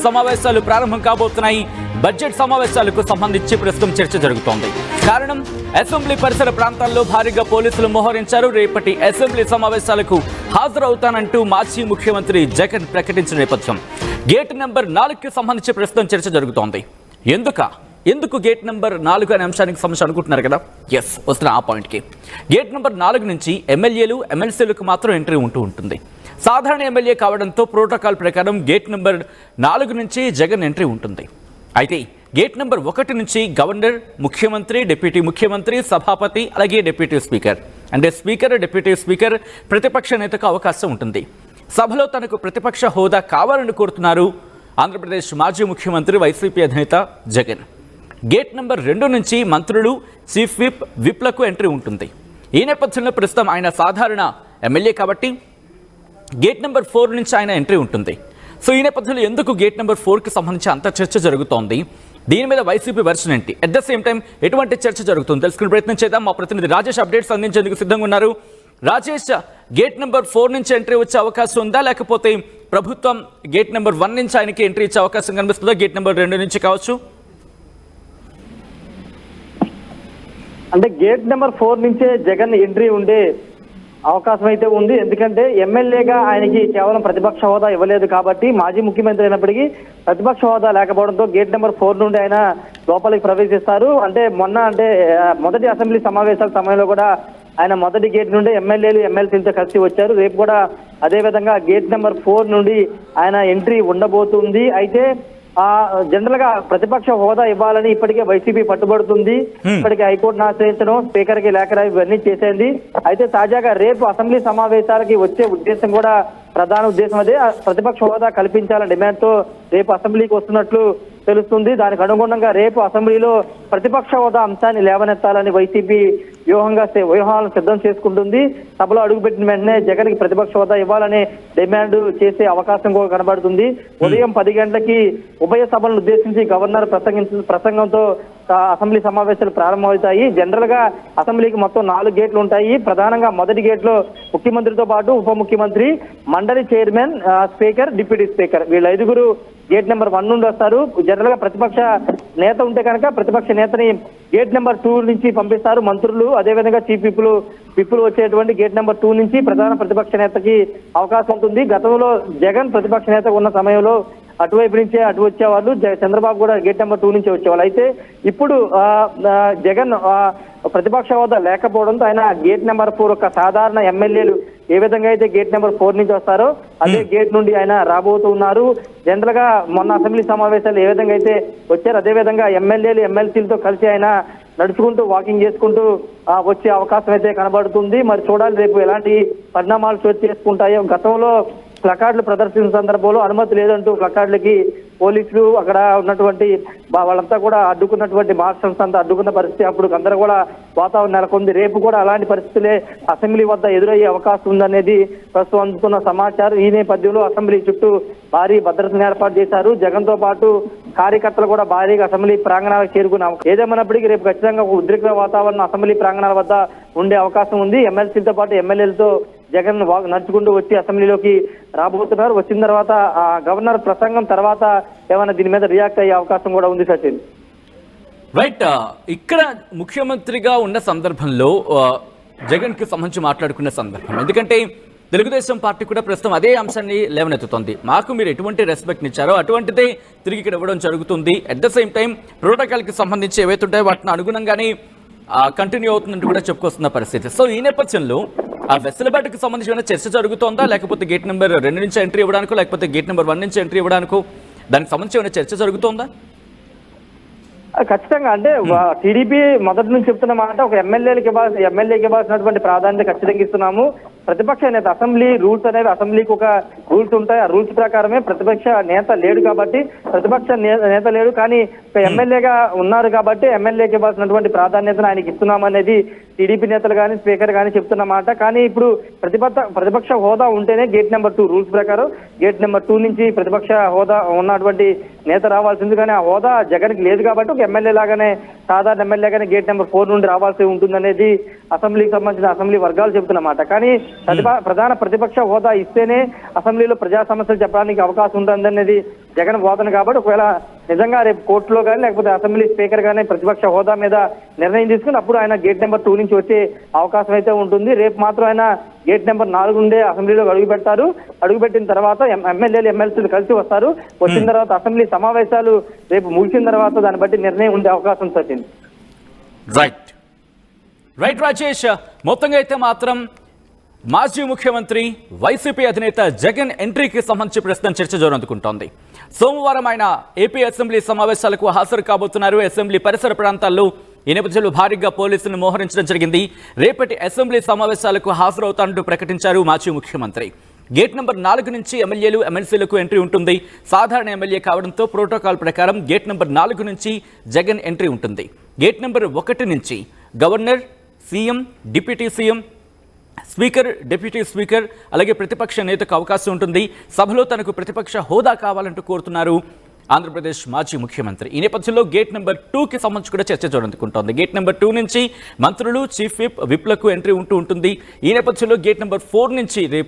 సమావేశాలు ప్రారంభం కాబోతున్నాయి. బడ్జెట్ సమావేశాలకు సంబంధించి ప్రస్తుతం చర్చ జరుగుతోంది. కారణం అసెంబ్లీ పరిసర ప్రాంతాల్లో భారీగా పోలీసులు మోహరించారు. రేపటి అసెంబ్లీ సమావేశాలకు హాజరవుతానంటూ మాజీ ముఖ్యమంత్రి జగన్ ప్రకటించిన నేపథ్యం గేట్ నెంబర్ 4కి సంబంధించి ప్రస్తుతం చర్చ జరుగుతోంది. ఎందుకు గేట్ నెంబర్ 4 అనే అంశానికి సంబంధించి అనుకుంటున్నారు కదా? ఎస్, వస్తున్న ఆ పాయింట్కి. గేట్ నెంబర్ 4 నుంచి ఎమ్మెల్యేలు ఎమ్మెల్సీలకు మాత్రం ఎంట్రీ ఉంటుంది. సాధారణ ఎమ్మెల్యే కావడంతో ప్రోటోకాల్ ప్రకారం గేట్ నెంబర్ 4 నుంచి జగన్ ఎంట్రీ ఉంటుంది. అయితే గేట్ నెంబర్ 1 నుంచి గవర్నర్, ముఖ్యమంత్రి, డిప్యూటీ ముఖ్యమంత్రి, సభాపతి, అలాగే డిప్యూటీ స్పీకర్ అంటే స్పీకర్, డిప్యూటీ స్పీకర్, ప్రతిపక్ష నేతకు అవకాశం ఉంటుంది. సభలో తనకు ప్రతిపక్ష హోదా కావాలని కోరుతున్నారు ఆంధ్రప్రదేశ్ మాజీ ముఖ్యమంత్రి వైసీపీ అధినేత జగన్. గేట్ నెంబర్ 2 నుంచి మంత్రులు, చీఫ్ విప్లకు ఎంట్రీ ఉంటుంది. ఈ నేపథ్యంలో ప్రస్తుతం ఆయన సాధారణ ఎమ్మెల్యే కాబట్టి గేట్ నెంబర్ 4 నుంచి ఆయన ఎంట్రీ ఉంటుంది. సో ఈ నేపథ్యంలో ఎందుకు గేట్ నెంబర్ 4కి సంబంధించి అంత చర్చ జరుగుతోంది? దీని మీద వైసీపీ వెర్షన్ ఏంటి? అట్ ద సేమ్ టైం ఎటువంటి చర్చ జరుగుతుంది తెలుసుకునే ప్రయత్నం చేద్దాం. మా ప్రతినిధి రాజేష్ అప్డేట్స్ అందించేందుకు సిద్ధంగా ఉన్నారు. రాజేష్, గేట్ నెంబర్ 4 నుంచి ఎంట్రీ వచ్చే అవకాశం ఉందా, లేకపోతే ప్రభుత్వం గేట్ నెంబర్ 1 నుంచి ఆయనకి ఎంట్రీ ఇచ్చే అవకాశం కనిపిస్తుందా? గేట్ నెంబర్ 2 నుంచి కావచ్చు. అంటే గేట్ నెంబర్ 4 నుంచే జగన్ ఎంట్రీ ఉండే అవకాశం అయితే ఉంది. ఎందుకంటే ఎమ్మెల్యేగా ఆయనకి కేవలం ప్రతిపక్ష హోదా ఇవ్వలేదు కాబట్టి, మాజీ ముఖ్యమంత్రి అయినప్పటికీ ప్రతిపక్ష హోదా లేకపోవడంతో గేట్ నెంబర్ 4 నుండి ఆయన లోపలికి ప్రవేశిస్తారు. అంటే మొదటి అసెంబ్లీ సమావేశాల సమయంలో కూడా ఆయన మొదటి గేట్ నుండి ఎమ్మెల్యేలు ఎమ్మెల్సీలతో కలిసి వచ్చారు. రేపు కూడా అదే విధంగా గేట్ నెంబర్ 4 నుండి ఆయన ఎంట్రీ ఉండబోతుంది. అయితే జనరల్ గా ప్రతిపక్ష హోదా ఇవ్వాలని ఇప్పటికే వైసీపీ పట్టుబడుతుంది. ఇప్పటికే హైకోర్టును ఆశ్రయించడం, స్పీకర్ కి లేఖ ఇవన్నీ చేసేది. అయితే తాజాగా రేపు అసెంబ్లీ సమావేశాలకి వచ్చే ఉద్దేశం కూడా ప్రధాన ఉద్దేశం అదే, ప్రతిపక్ష హోదా కల్పించాలనే డిమాండ్ తో రేపు అసెంబ్లీకి వస్తున్నట్లు తెలుస్తుంది. దానికి అనుగుణంగా రేపు అసెంబ్లీలో ప్రతిపక్ష హోదా అంశాన్ని లేవనెత్తాలని వైసీపీ వ్యూహాలను సిద్ధం చేసుకుంటుంది. సభలో అడుగుపెట్టిన వెంటనే జగన్ కి ప్రతిపక్ష హోదా ఇవ్వాలనే డిమాండ్ చేసే అవకాశం కూడా కనబడుతుంది. ఉదయం 10 గంటలకి ఉభయ సభలను ఉద్దేశించి గవర్నర్ ప్రసంగంతో అసెంబ్లీ సమావేశాలు ప్రారంభమవుతాయి. జనరల్ గా అసెంబ్లీకి మొత్తం 4 గేట్లు ఉంటాయి. ప్రధానంగా మొదటి గేట్ లో ముఖ్యమంత్రితో పాటు ఉప ముఖ్యమంత్రి, మండలి చైర్మన్, స్పీకర్, డిప్యూటీ స్పీకర్ వీళ్ళ 5గురు గేట్ నెంబర్ 1 నుండి వస్తారు. జనరల్ గా ప్రతిపక్ష నేత ఉంటే కనుక ప్రతిపక్ష నేతని గేట్ నెంబర్ 2 నుంచి పంపిస్తారు మంత్రులు. అదేవిధంగా చీఫ్ విప్పులు వచ్చేటువంటి గేట్ నెంబర్ 2 నుంచి ప్రధాన ప్రతిపక్ష నేతకి అవకాశం ఉంటుంది. గతంలో జగన్ ప్రతిపక్ష నేత ఉన్న సమయంలో అటువైపు నుంచే అటు వచ్చేవాళ్ళు, చంద్రబాబు కూడా గేట్ నెంబర్ 2 నుంచి వచ్చేవాళ్ళు. అయితే ఇప్పుడు జగన్ ప్రతిపక్ష హోదా లేకపోవడంతో ఆయన గేట్ నెంబర్ 4 ఒక సాధారణ ఎమ్మెల్యేలు ఏ విధంగా అయితే గేట్ నెంబర్ 4 నుంచి వస్తారో అదే గేట్ నుండి ఆయన రాబోతున్నారు. జనరల్ గా మొన్న అసెంబ్లీ సమావేశాలు ఏ విధంగా అయితే వచ్చారో అదే విధంగా ఎమ్మెల్యేలు ఎమ్మెల్సీలతో కలిసి ఆయన నడుచుకుంటూ వాకింగ్ చేసుకుంటూ వచ్చే అవకాశం అయితే కనబడుతుంది. మరి చూడాలి రేపు ఎలాంటి పరిణామాలు చోటు చేసుకుంటాయో. గతంలో ప్లకార్డులు ప్రదర్శించిన సందర్భంలో అనుమతి లేదంటూ ప్లకార్డులకి పోలీసులు అక్కడ ఉన్నటువంటి వాళ్ళంతా కూడా అడ్డుకున్నటువంటి మార్షల్స్ అంతా అడ్డుకున్న పరిస్థితి అప్పుడు అందరూ కూడా వాతావరణం నెలకొంది. రేపు కూడా అలాంటి పరిస్థితులే అసెంబ్లీ వద్ద ఎదురయ్యే అవకాశం ఉందనేది ప్రస్తుతం అందుతున్న సమాచారం. ఈ నేపథ్యంలో అసెంబ్లీ చుట్టూ భారీ భద్రతను ఏర్పాటు చేశారు. జగన్ తో పాటు కార్యకర్తలు కూడా భారీగా అసెంబ్లీ ప్రాంగణాలకు చేరుకునే ఏదేమన్నప్పటికీ రేపు ఖచ్చితంగా ఒక ఉద్రిక్త వాతావరణం అసెంబ్లీ ప్రాంగణాల వద్ద ఉండే అవకాశం ఉంది. ఎమ్మెల్సీలతో పాటు ఎమ్మెల్యేలతో జగన్ నడుచుకుంటూ వచ్చి అసెంబ్లీలోకి రాబోతున్నారు. వచ్చిన తర్వాత గవర్నర్ ప్రసంగం తర్వాత ఏమైనా దీని మీద రియాక్ట్ అయ్యే అవకాశం కూడా ఉంది సచిన్. రైట్, ఇక్కడ ముఖ్యమంత్రిగా ఉన్న సందర్భంలో జగన్ కి సంబంధించి మాట్లాడుకున్న సందర్భం, ఎందుకంటే తెలుగుదేశం పార్టీ కూడా ప్రస్తుతం అదే అంశాన్ని లేవనెత్తుతోంది. మాకు మీరు ఎటువంటి రెస్పెక్ట్ ఇచ్చారో అటువంటిదే తిరిగి ఇక్కడ ఇవ్వడం జరుగుతుంది. At the same time protocol కి సంబంధించి ఏవైతే ఉంటాయో వాటిని అనుగుణంగానే కంటిన్యూ అవుతుందంటూ కూడా చెప్పుకొస్తున్న పరిస్థితి. సో ఈ నేపథ్యంలో ఆ వెసులుబాటుకి సంబంధించి ఏమైనా చర్చ జరుగుతోందా, లేకపోతే గేట్ నెంబర్ 2 నుంచి ఎంట్రీ ఇవ్వడానికో లేకపోతే గేట్ నెంబర్ 1 నుంచి ఎంట్రీ ఇవ్వడానికో దానికి సంబంధించి ఏమైనా చర్చ జరుగుతోందా? ఖచ్చితంగా అంటే టీడీపీ మొదటి నుంచి చెప్తున్న మాట ఒక ఎమ్మెల్యేకి ఇవ్వాల్సినటువంటి ప్రాధాన్యత ఖచ్చితంగా ఇస్తున్నాము. ప్రతిపక్ష నేత అసెంబ్లీ రూల్స్ అనేవి అసెంబ్లీకి ఒక రూల్స్ ఉంటాయి. ఆ రూల్స్ ప్రకారమే ప్రతిపక్ష నేత లేడు కాబట్టి ప్రతిపక్ష నేత లేడు కానీ ఒక ఎమ్మెల్యేగా ఉన్నారు కాబట్టి ఎమ్మెల్యేకి ఇవ్వాల్సినటువంటి ప్రాధాన్యతను ఆయనకి ఇస్తున్నామనేది టీడీపీ నేతలు కానీ స్పీకర్ కానీ చెప్తున్నమాట. కానీ ఇప్పుడు ప్రతిపక్ష హోదా ఉంటేనే గేట్ నెంబర్ 2 రూల్స్ ప్రకారం గేట్ నెంబర్ 2 నుంచి ప్రతిపక్ష హోదా ఉన్నటువంటి నేత రావాల్సింది. కానీ ఆ హోదా జగన్కి లేదు కాబట్టి ఒక ఎమ్మెల్యే లాగానే సాధారణ ఎమ్మెల్యేగానే గేట్ నెంబర్ 4 నుండి రావాల్సి ఉంటుందనేది అసెంబ్లీకి సంబంధించిన అసెంబ్లీ వర్గాలు చెబుతున్నమాట. కానీ ప్రధాన ప్రతిపక్ష హోదా ఇస్తేనే అసెంబ్లీలో ప్రజా సమస్యలు చెప్పడానికి అవకాశం ఉంటుందనేది జగన్ వాదన కాబట్టి ఒకవేళ నిజంగా రేపు కోర్టులో కానీ లేకపోతే అసెంబ్లీ స్పీకర్ కానీ ప్రతిపక్ష హోదా మీద నిర్ణయం తీసుకుని అప్పుడు ఆయన గేట్ నెంబర్ 2 నుంచి వచ్చే అవకాశం అయితే ఉంటుంది. రేపు మాత్రం ఆయన గేట్ నెంబర్ 4 నుండే అసెంబ్లీలో అడుగుపెడతారు. అడుగుపెట్టిన తర్వాత ఎమ్మెల్యేలు ఎమ్మెల్సీలు కలిసి వస్తారు. వచ్చిన తర్వాత అసెంబ్లీ సమావేశాలు రేపు ముగిసిన తర్వాత దాన్ని బట్టి నిర్ణయం ఉండే అవకాశం సచిన్. రైట్ రాజేష్, మొత్తంగా అయితే మాత్రం మాజీ ముఖ్యమంత్రి వైసీపీ అధినేత జగన్ ఎంట్రీకి సంబంధించి ప్రస్తుతం చర్చ జోరందుకుంటోంది. సోమవారం ఆయన ఏపీ అసెంబ్లీ సమావేశాలకు హాజరు కాబోతున్నారు. అసెంబ్లీ పరిసర ప్రాంతాల్లో ఈ నేపథ్యంలో భారీగా పోలీసులను మోహరించడం జరిగింది. రేపటి అసెంబ్లీ సమావేశాలకు హాజరవుతానంటూ ప్రకటించారు మాజీ ముఖ్యమంత్రి. గేట్ నెంబర్ 4 నుంచి ఎమ్మెల్యేలు ఎమ్మెల్సీలకు ఎంట్రీ ఉంటుంది. సాధారణ ఎమ్మెల్యే కావడంతో ప్రోటోకాల్ ప్రకారం గేట్ నెంబర్ 4 నుంచి జగన్ ఎంట్రీ ఉంటుంది. గేట్ నెంబర్ 1 నుంచి governor, CM, deputy CM, speaker, deputy speaker అలాగే ప్రతిపక్ష నేతకు అవకాశం ఉంటుంది. సభలో తనకు ప్రతిపక్ష హోదా కావాలంటూ కోరుతున్నారు ఆంధ్రప్రదేశ్ మాజీ ముఖ్యమంత్రి. ఈ నేపథ్యంలో గేట్ నెంబర్ 2కి సంబంధించి కూడా చర్చ జోరందుకుంటోంది. గేట్ నెంబర్ 2 నుంచి మంత్రులు, చీఫ్ విప్లకు ఎంట్రీ ఉంటుంది. ఈ నేపథ్యంలో గేట్ నెంబర్ 4 నుంచి రేపు